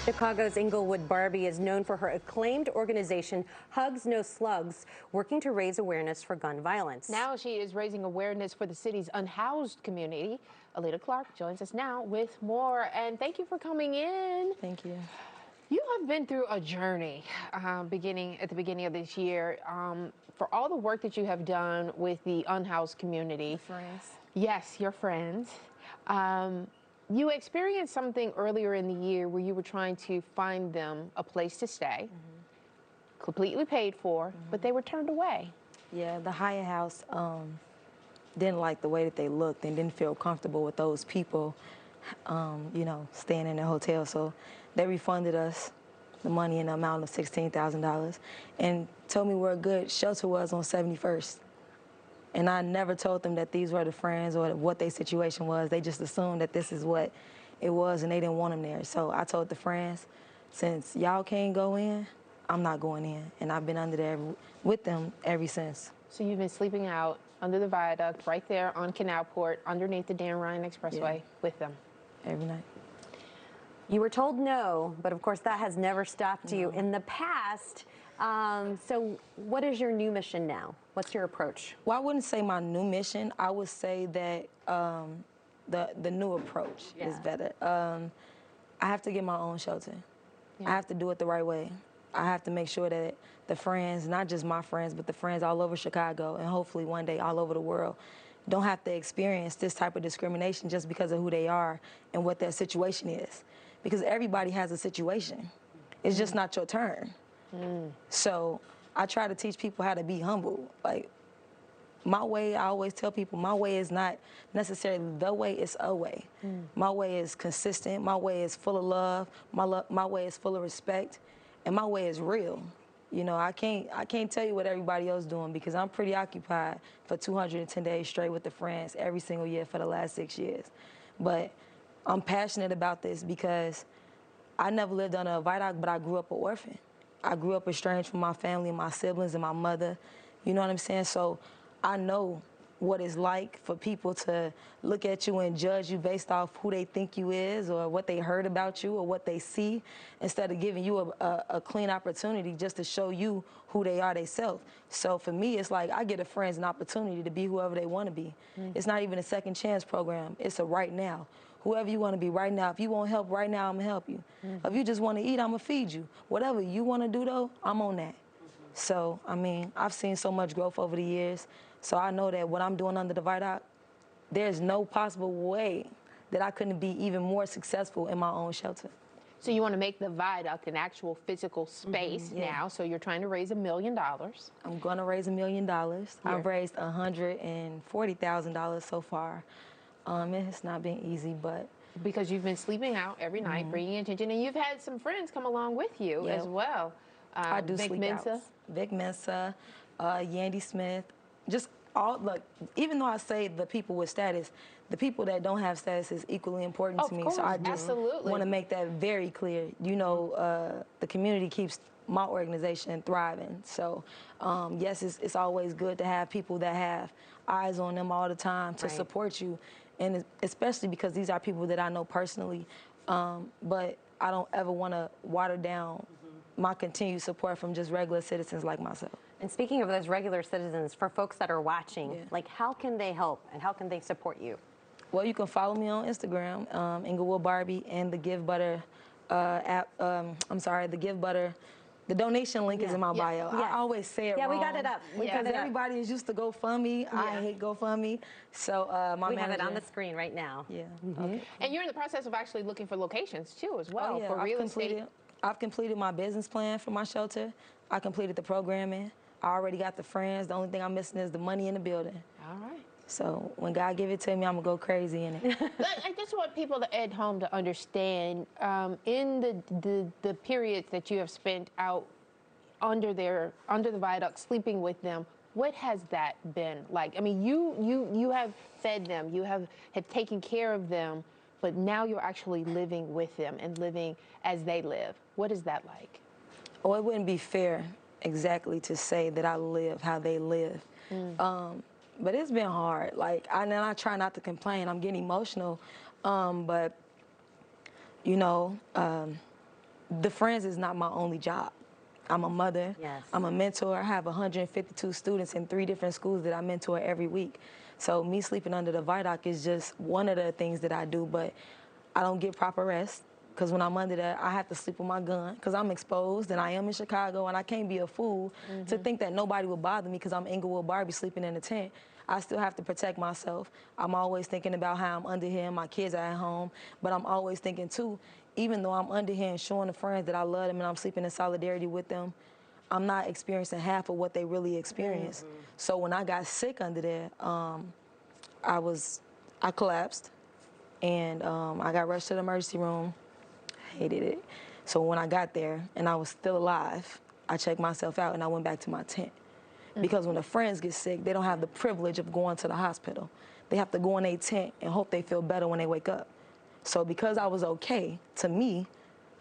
Chicago's Englewood Barbie is known for her acclaimed organization, Hugs No Slugs, working to raise awareness for gun violence. Now she is raising awareness for the city's unhoused community. Aleta Clark joins us now with more. And thank you for coming in. Thank you. You have been through a journey beginning at the beginning of this year. For all the work that you have done with the unhoused community. Friends. Yes, your friends. You experienced something earlier in the year where you were trying to find them a place to stay, completely paid for, but they were turned away. Yeah, the Hyatt House didn't like the way that they looked and didn't feel comfortable with those people, you know, staying in the hotel. So they refunded us the money in the amount of $16,000 and told me where a good shelter was on 71st. And I never told them that these were the friends or what their situation was. They just assumed that this is what it was and they didn't want them there. So I told the friends, since y'all can't go in, I'm not going in. And I've been under there with them ever since. So you've been sleeping out under the viaduct right there on Canalport underneath the Dan Ryan Expressway with them? Every night. You were told no, but of course that has never stopped you in the past. So what is your new mission now? What's your approach? Well, I wouldn't say my new mission. I would say that the new approach is better. I have to get my own shelter. I have to do it the right way. I have to make sure that the friends, not just my friends, but the friends all over Chicago and hopefully one day all over the world, don't have to experience this type of discrimination just because of who they are and what their situation is. Because everybody has a situation. It's just not your turn. So I try to teach people how to be humble. Like, my way, I always tell people, my way is not necessarily the way, it's a way. My way is consistent, my way is full of love, my way is full of respect, and my way is real. You know, I can't tell you what everybody else is doing because I'm pretty occupied for 210 days straight with the friends every single year for the last 6 years. But I'm passionate about this because I never lived under a viaduct, but I grew up an orphan. I grew up estranged from my family and my siblings and my mother. You know what I'm saying? So I know what it's like for people to look at you and judge you based off who they think you is or what they heard about you or what they see, instead of giving you a clean opportunity just to show you who they are themselves. So for me, it's like I give the friends an opportunity to be whoever they want to be. It's not even a second chance program. It's a right now. Whoever you want to be right now. If you want help right now, I'm going to help you. If you just want to eat, I'm going to feed you. Whatever you want to do, though, I'm on that. So, I mean, I've seen so much growth over the years. So I know that what I'm doing under the viaduct, there's no possible way that I couldn't be even more successful in my own shelter. So you want to make the viaduct an actual physical space now, so you're trying to raise $1 million. I'm going to raise $1 million. I've raised $140,000 so far. It's not been easy, but... Because you've been sleeping out every night, bringing attention, and you've had some friends come along with you as well. I do Vic sleep Mensa. outs. Vic Mensa, Yandy Smith, just all, look, even though I say the people with status, the people that don't have status is equally important to me. Course, so I just want to make that very clear. You know, the community keeps my organization thriving. So, yes, it's always good to have people that have eyes on them all the time to support you. And especially because these are people that I know personally, but I don't ever want to water down my continued support from just regular citizens like myself. And speaking of those regular citizens, for folks that are watching, like, how can they help and how can they support you? Well, you can follow me on Instagram, Englewood Barbie, and the Give Butter app. I'm sorry, the Give Butter. The donation link is in my bio. I always say it wrong. Yeah, we got it up. Because everybody is used to GoFundMe. I hate GoFundMe. So we have it on the screen right now. Okay. And you're in the process of actually looking for locations too, as well, for real estate. I've completed my business plan for my shelter. I completed the programming. I already got the friends. The only thing I'm missing is the money in the building. All right. So when God give it to me, I'm gonna go crazy in it. I just want people at home to understand, in the periods that you have spent out under the viaduct, sleeping with them, what has that been like? I mean, you have fed them, you have taken care of them, but now you're actually living with them and living as they live. What is that like? Oh, it wouldn't be fair exactly to say that I live how they live. But it's been hard. Like, I try not to complain. I'm getting emotional. But, you know, the friends is not my only job. I'm a mother. Yes. I'm a mentor. I have 152 students in 3 different schools that I mentor every week. So me sleeping under the Viaduct is just one of the things that I do, but I don't get proper rest. Because when I'm under that, I have to sleep with my gun because I'm exposed and I am in Chicago and I can't be a fool to think that nobody will bother me because I'm Englewood Barbie sleeping in a tent. I still have to protect myself. I'm always thinking about how I'm under here and my kids are at home, but I'm always thinking too, even though I'm under here and showing the friends that I love them and I'm sleeping in solidarity with them, I'm not experiencing half of what they really experience. So when I got sick under there, I collapsed and I got rushed to the emergency room. Hated it. So when I got there and I was still alive, I checked myself out and I went back to my tent. Because when the friends get sick, they don't have the privilege of going to the hospital. They have to go in their tent and hope they feel better when they wake up. So because I was okay, to me,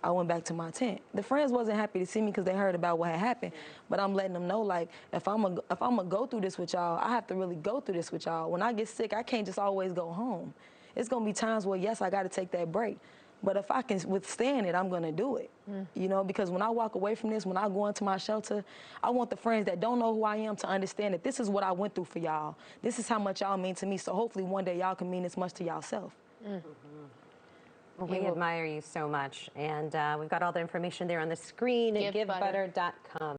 I went back to my tent. The friends wasn't happy to see me because they heard about what had happened, but I'm letting them know, like, if I'm gonna go through this with y'all, I have to really go through this with y'all. When I get sick, I can't just always go home. It's gonna be times where, yes, I gotta take that break. But if I can withstand it, I'm gonna do it. You know, because when I walk away from this, when I go into my shelter, I want the friends that don't know who I am to understand that this is what I went through for y'all. This is how much y'all mean to me. So hopefully one day y'all can mean as much to y'allself. Well, we admire you so much. And we've got all the information there on the screen at GiveButter. givebutter.com.